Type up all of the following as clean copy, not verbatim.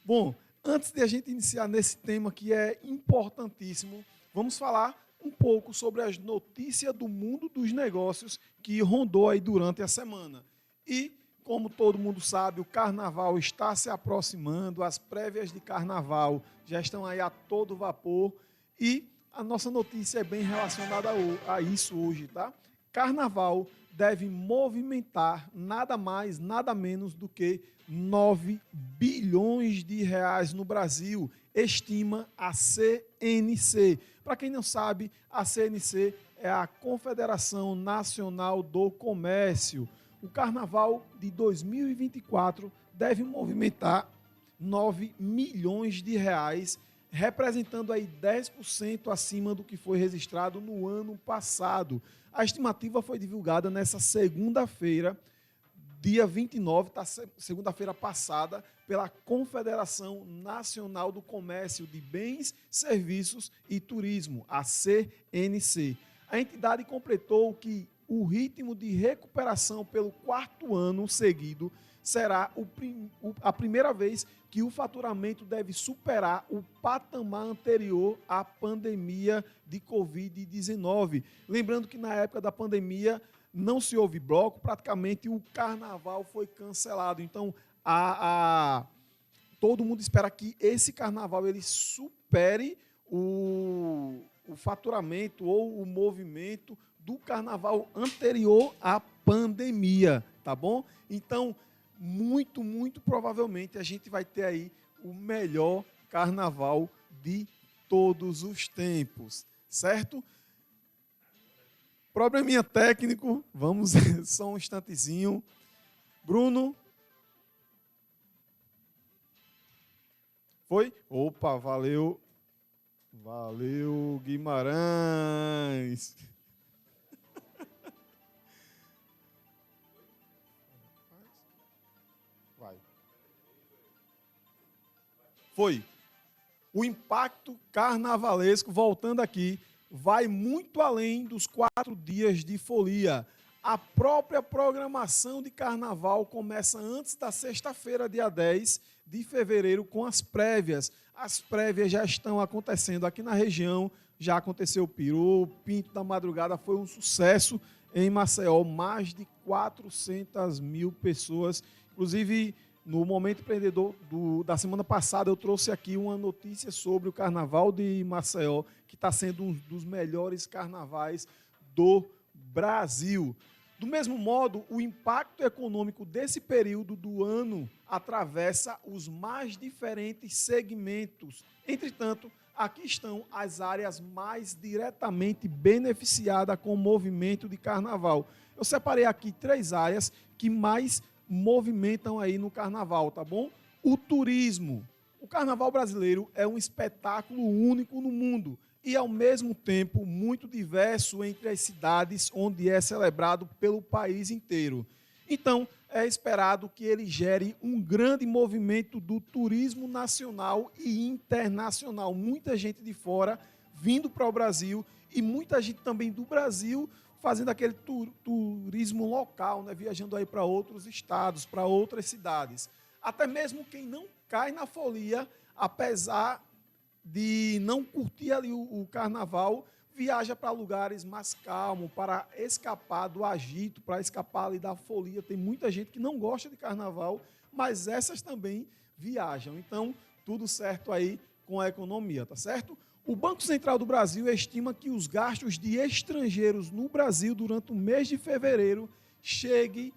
Bom, antes de a gente iniciar nesse tema que é importantíssimo, vamos falar um pouco sobre as notícias do mundo dos negócios que rondou aí durante a semana. E, como todo mundo sabe, o carnaval está se aproximando, as prévias de carnaval já estão aí a todo vapor e a nossa notícia é bem relacionada a isso hoje, tá? Carnaval deve movimentar nada mais, nada menos do que 9 bilhões de reais no Brasil, estima a CNC. Para quem não sabe, a CNC é a Confederação Nacional do Comércio. O Carnaval de 2024 deve movimentar 9 milhões de reais, representando aí 10% acima do que foi registrado no ano passado. A estimativa foi divulgada nessa segunda-feira, dia 29, segunda-feira passada, pela Confederação Nacional do Comércio de Bens, Serviços e Turismo, a CNC. A entidade completou que o ritmo de recuperação pelo quarto ano seguido será a primeira vez que o faturamento deve superar o patamar anterior à pandemia de Covid-19. Lembrando que na época da pandemia não se houve bloco, praticamente o carnaval foi cancelado. Então, todo mundo espera que esse carnaval ele supere o faturamento ou o movimento do carnaval anterior à pandemia, tá bom? Então, muito provavelmente a gente vai ter aí o melhor carnaval de todos os tempos, certo? Probleminha técnico, vamos só um instantezinho. Bruno? Foi? Opa, valeu. Valeu, Guimarães. Vai. Foi. O impacto carnavalesco, voltando aqui, vai muito além dos 4 dias de folia. A própria programação de carnaval começa antes da sexta-feira, dia 10 de fevereiro, com as prévias. As prévias já estão acontecendo aqui na região, já aconteceu o Peru, o Pinto da Madrugada foi um sucesso em Maceió, mais de 400 mil pessoas. Inclusive, no Momento Empreendedor da semana passada, eu trouxe aqui uma notícia sobre o Carnaval de Maceió, que está sendo um dos melhores carnavais do Brasil. Do mesmo modo, o impacto econômico desse período do ano atravessa os mais diferentes segmentos. Entretanto, aqui estão as áreas mais diretamente beneficiadas com o movimento de carnaval. Eu separei aqui 3 áreas que mais movimentam aí no carnaval, tá bom? O turismo. O carnaval brasileiro é um espetáculo único no mundo e, ao mesmo tempo, muito diverso entre as cidades onde é celebrado pelo país inteiro. Então, é esperado que ele gere um grande movimento do turismo nacional e internacional. Muita gente de fora vindo para o Brasil e muita gente também do Brasil fazendo aquele turismo local, né, viajando aí para outros estados, para outras cidades. Até mesmo quem não cai na folia, apesar de não curtir ali o carnaval, viaja para lugares mais calmos, para escapar do agito, para escapar ali da folia. Tem muita gente que não gosta de carnaval, mas essas também viajam. Então, tudo certo aí com a economia, tá certo? O Banco Central do Brasil estima que os gastos de estrangeiros no Brasil durante o mês de fevereiro chegue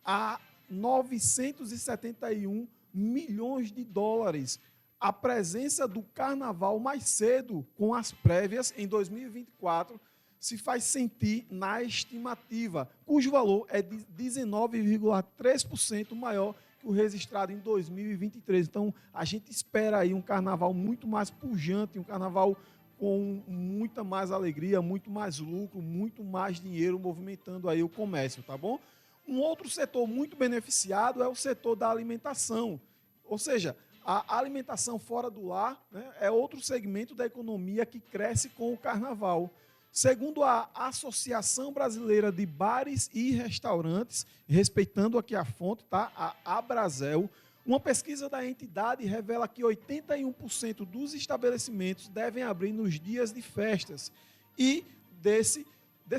a 971 milhões de dólares. A presença do carnaval mais cedo com as prévias em 2024 se faz sentir na estimativa, cujo valor é de 19,3% maior que o registrado em 2023. Então, a gente espera aí um carnaval muito mais pujante, um carnaval com muita mais alegria, muito mais lucro, muito mais dinheiro movimentando aí o comércio, tá bom? Um outro setor muito beneficiado é o setor da alimentação, ou seja, a alimentação fora do lar, né, é outro segmento da economia que cresce com o carnaval. Segundo a Associação Brasileira de Bares e Restaurantes, respeitando aqui a fonte, tá? A Abrasel, Uma pesquisa da entidade revela que 81% dos estabelecimentos devem abrir nos dias de festas. E desse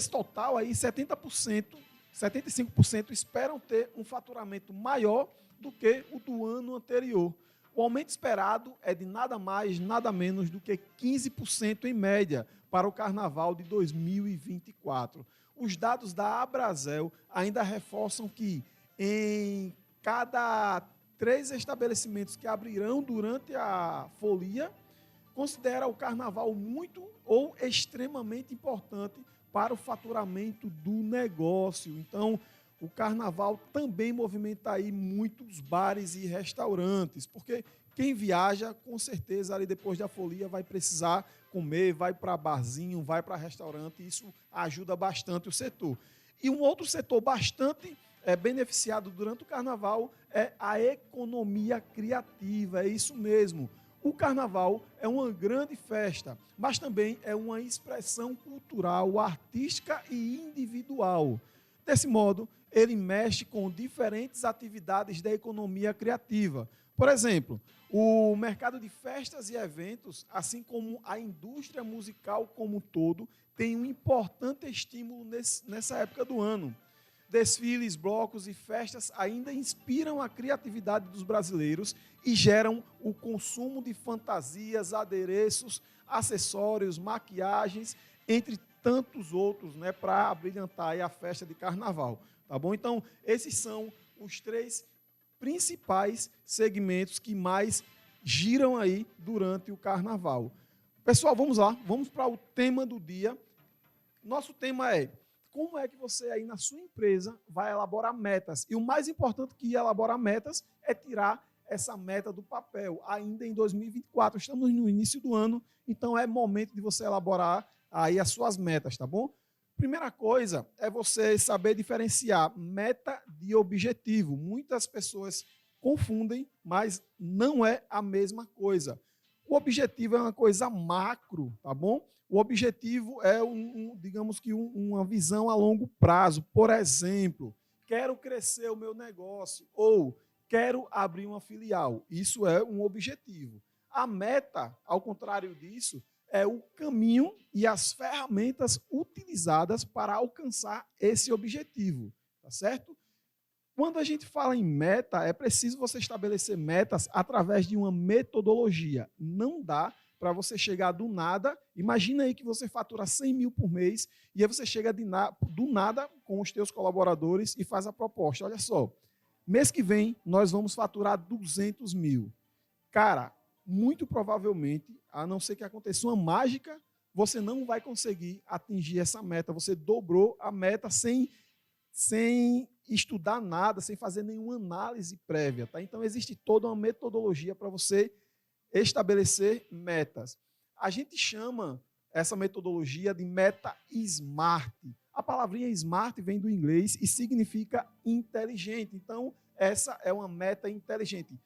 total aí, 70%, 75% esperam ter um faturamento maior do que o do ano anterior. O aumento esperado é de nada mais, nada menos do que 15% em média para o Carnaval de 2024. Os dados da Abrazel ainda reforçam que em cada 3 estabelecimentos que abrirão durante a folia, considera o Carnaval muito ou extremamente importante para o faturamento do negócio. Então, o Carnaval também movimenta aí muitos bares e restaurantes, porque quem viaja, com certeza, ali depois da folia, vai precisar comer, vai para barzinho, vai para restaurante, e isso ajuda bastante o setor. E um outro setor bastante beneficiado durante o Carnaval é a economia criativa, é isso mesmo. O Carnaval é uma grande festa, mas também é uma expressão cultural, artística e individual. Desse modo, ele mexe com diferentes atividades da economia criativa. Por exemplo, o mercado de festas e eventos, assim como a indústria musical como um todo, tem um importante estímulo nessa época do ano. Desfiles, blocos e festas ainda inspiram a criatividade dos brasileiros e geram o consumo de fantasias, adereços, acessórios, maquiagens, entre tantos outros, né, para abrilhantar aí a festa de Carnaval. Tá bom? Então, esses são os 3 principais segmentos que mais giram aí durante o Carnaval. Pessoal, vamos lá, vamos para o tema do dia. Nosso tema é: como é que você aí na sua empresa vai elaborar metas? E o mais importante que elaborar metas é tirar essa meta do papel, ainda em 2024. Estamos no início do ano, então é momento de você elaborar aí as suas metas, tá bom? Primeira coisa é você saber diferenciar meta de objetivo. Muitas pessoas confundem, mas não é a mesma coisa. O objetivo é uma coisa macro, tá bom? O objetivo é, digamos que uma visão a longo prazo. Por exemplo, quero crescer o meu negócio ou quero abrir uma filial. Isso é um objetivo. A meta, ao contrário disso, é o caminho e as ferramentas utilizadas para alcançar esse objetivo, tá certo? Quando a gente fala em meta, é preciso você estabelecer metas através de uma metodologia. Não dá para você chegar do nada. Imagina aí que você fatura 100 mil por mês e aí você chega do nada com os teus colaboradores e faz a proposta. Olha só, mês que vem nós vamos faturar 200 mil. Cara, muito provavelmente, a não ser que aconteça uma mágica, você não vai conseguir atingir essa meta. Você dobrou a meta sem estudar nada, sem fazer nenhuma análise prévia. Tá? Então, existe toda uma metodologia para você estabelecer metas. A gente chama essa metodologia de meta SMART. A palavrinha SMART vem do inglês e significa inteligente. Então, essa é uma meta inteligente.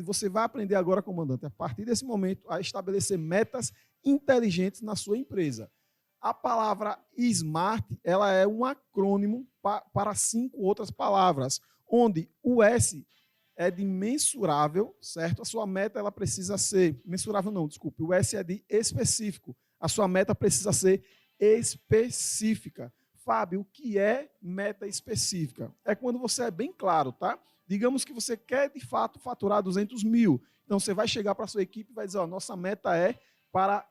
Você vai aprender agora, comandante, a partir desse momento, a estabelecer metas inteligentes na sua empresa. A palavra SMART, ela é um acrônimo para 5 outras palavras, onde o S é de mensurável, certo? A sua meta ela precisa ser mensurável, não, desculpe. O S é de específico. A sua meta precisa ser específica. Fábio, o que é meta específica? É quando você é bem claro, tá? Digamos que você quer, de fato, faturar 200 mil. Então, você vai chegar para a sua equipe e vai dizer, ó, nossa meta é para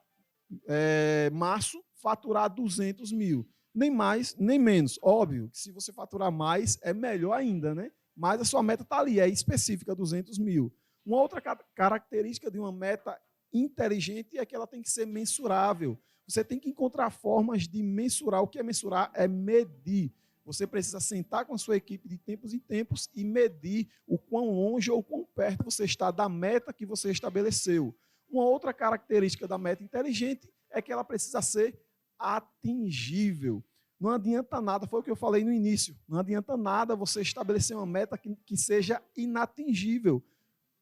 março faturar 200 mil. Nem mais, nem menos. Óbvio que se você faturar mais, é melhor ainda, né? Mas a sua meta está ali, é específica, 200 mil. Uma outra característica de uma meta inteligente é que ela tem que ser mensurável. Você tem que encontrar formas de mensurar. O que é mensurar? É medir. Você precisa sentar com a sua equipe de tempos em tempos e medir o quão longe ou quão perto você está da meta que você estabeleceu. Uma outra característica da meta inteligente é que ela precisa ser atingível. Não adianta nada, foi o que eu falei no início, não adianta nada você estabelecer uma meta que seja inatingível.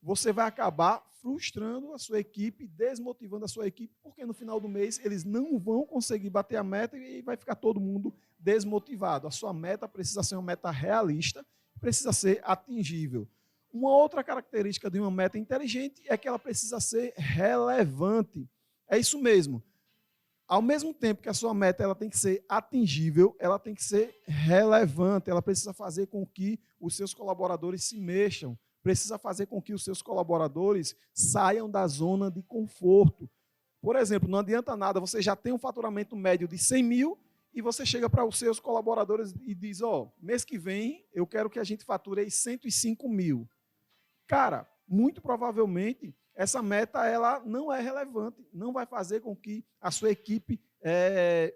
Você vai acabar frustrando a sua equipe, desmotivando a sua equipe, porque no final do mês eles não vão conseguir bater a meta e vai ficar todo mundo desmotivado. A sua meta precisa ser uma meta realista, precisa ser atingível. Uma outra característica de uma meta inteligente é que ela precisa ser relevante. É isso mesmo. Ao mesmo tempo que a sua meta ela tem que ser atingível, ela tem que ser relevante, ela precisa fazer com que os seus colaboradores se mexam, precisa fazer com que os seus colaboradores saiam da zona de conforto. Por exemplo, não adianta nada, você já tem um faturamento médio de 100 mil e você chega para os seus colaboradores e diz, mês que vem eu quero que a gente fature aí 105 mil. Cara, muito provavelmente essa meta ela não é relevante, não vai fazer com que a sua equipe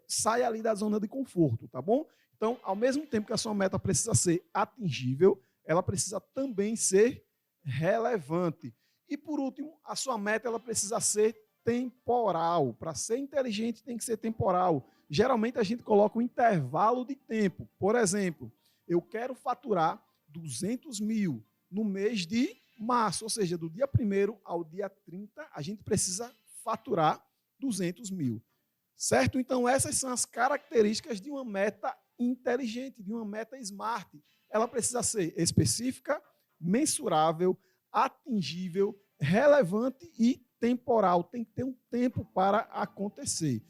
saia ali da zona de conforto, tá bom? Então, ao mesmo tempo que a sua meta precisa ser atingível, ela precisa também ser relevante. E por último, a sua meta ela precisa ser temporal. Para ser inteligente tem que ser temporal. Geralmente a gente coloca um intervalo de tempo. Por exemplo, eu quero faturar 200 mil no mês de março, ou seja, do dia 1º ao dia 30, a gente precisa faturar 200 mil. Certo? Então, essas são as características de uma meta inteligente, de uma meta smart. Ela precisa ser específica, mensurável, atingível, relevante e temporal. Tem que ter um tempo para acontecer.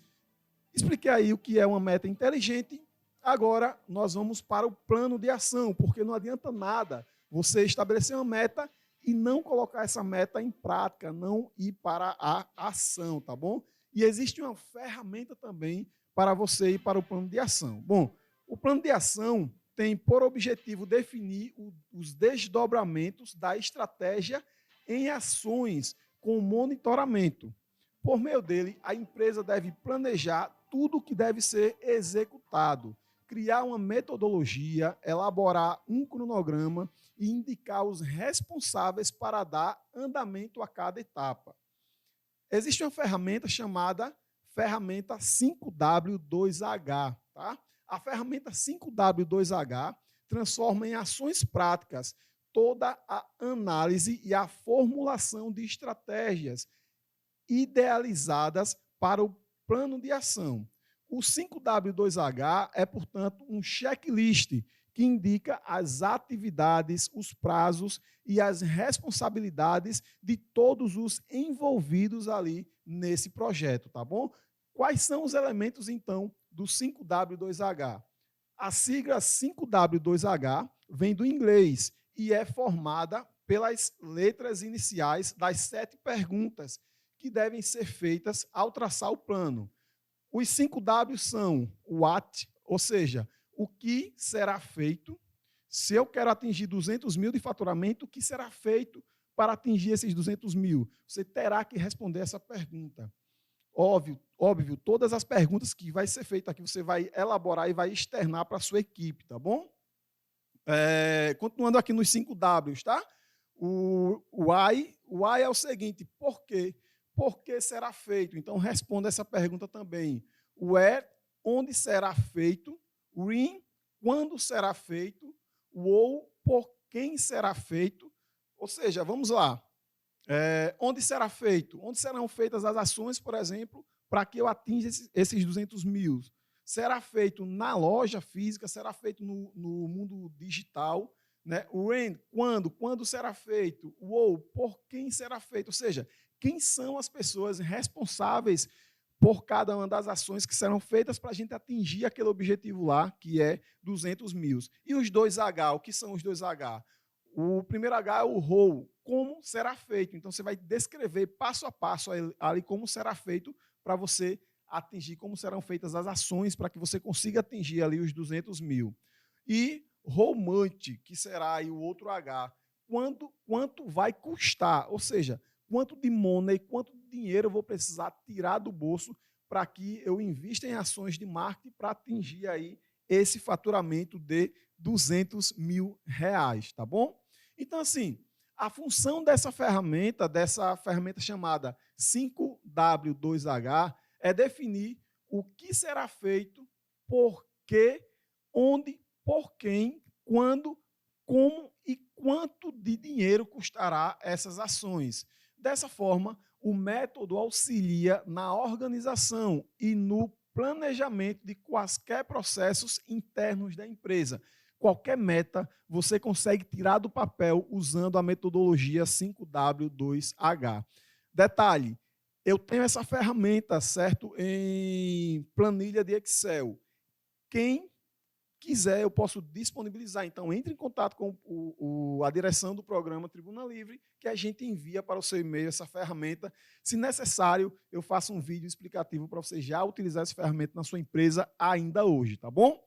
Expliquei aí o que é uma meta inteligente. Agora, nós vamos para o plano de ação, porque não adianta nada você estabelecer uma meta e não colocar essa meta em prática, não ir para a ação, tá bom? E existe uma ferramenta também para você ir para o plano de ação. Bom, o plano de ação tem por objetivo definir os desdobramentos da estratégia em ações com monitoramento. Por meio dele, a empresa deve planejar tudo o que deve ser executado, criar uma metodologia, elaborar um cronograma e indicar os responsáveis para dar andamento a cada etapa. Existe uma ferramenta chamada ferramenta 5W2H. Tá? A ferramenta 5W2H transforma em ações práticas toda a análise e a formulação de estratégias idealizadas para o plano de ação. O 5W2H é, portanto, um checklist que indica as atividades, os prazos e as responsabilidades de todos os envolvidos ali nesse projeto, tá bom? Quais são os elementos, então, do 5W2H? A sigla 5W2H vem do inglês e é formada pelas letras iniciais das 7 perguntas que devem ser feitas ao traçar o plano. Os 5 Ws são o what, ou seja, o que será feito. Se eu quero atingir 200 mil de faturamento, o que será feito para atingir esses 200 mil? Você terá que responder essa pergunta. Óbvio, todas as perguntas que vai ser feita aqui, você vai elaborar e vai externar para a sua equipe, tá bom? Continuando aqui nos 5 Ws, tá? O why é o seguinte, por quê? Por que será feito? Então, responda essa pergunta também. O where, onde será feito? O when, quando será feito? O ou, por quem será feito? Ou seja, vamos lá. Onde será feito? Onde serão feitas as ações, por exemplo, para que eu atinja esses 200 mil? Será feito na loja física? Será feito no mundo digital? Né? O when, quando será feito? O ou, por quem será feito? Ou seja, quem são as pessoas responsáveis por cada uma das ações que serão feitas para a gente atingir aquele objetivo lá, que é 200 mil. E os 2H, o que são os 2H? O primeiro H é o how, como será feito. Então, você vai descrever passo a passo ali como será feito para você atingir, como serão feitas as ações para que você consiga atingir ali os 200 mil. E how much, que será aí o outro H, quanto vai custar, ou seja, quanto de money, quanto de dinheiro eu vou precisar tirar do bolso para que eu invista em ações de marketing para atingir aí esse faturamento de 200 mil reais, tá bom? Então, assim, a função dessa ferramenta chamada 5W2H, é definir o que será feito, por quê, onde, por quem, quando, como e quanto de dinheiro custará essas ações. Dessa forma, o método auxilia na organização e no planejamento de quaisquer processos internos da empresa. qualquer meta você consegue tirar do papel usando a metodologia 5W2H. Detalhe, eu tenho essa ferramenta, certo, em planilha de Excel. Quem quiser, eu posso disponibilizar. Então, entre em contato com a direção do programa Tribuna Livre, que a gente envia para o seu e-mail essa ferramenta. Se necessário, eu faço um vídeo explicativo para você já utilizar essa ferramenta na sua empresa ainda hoje, tá bom?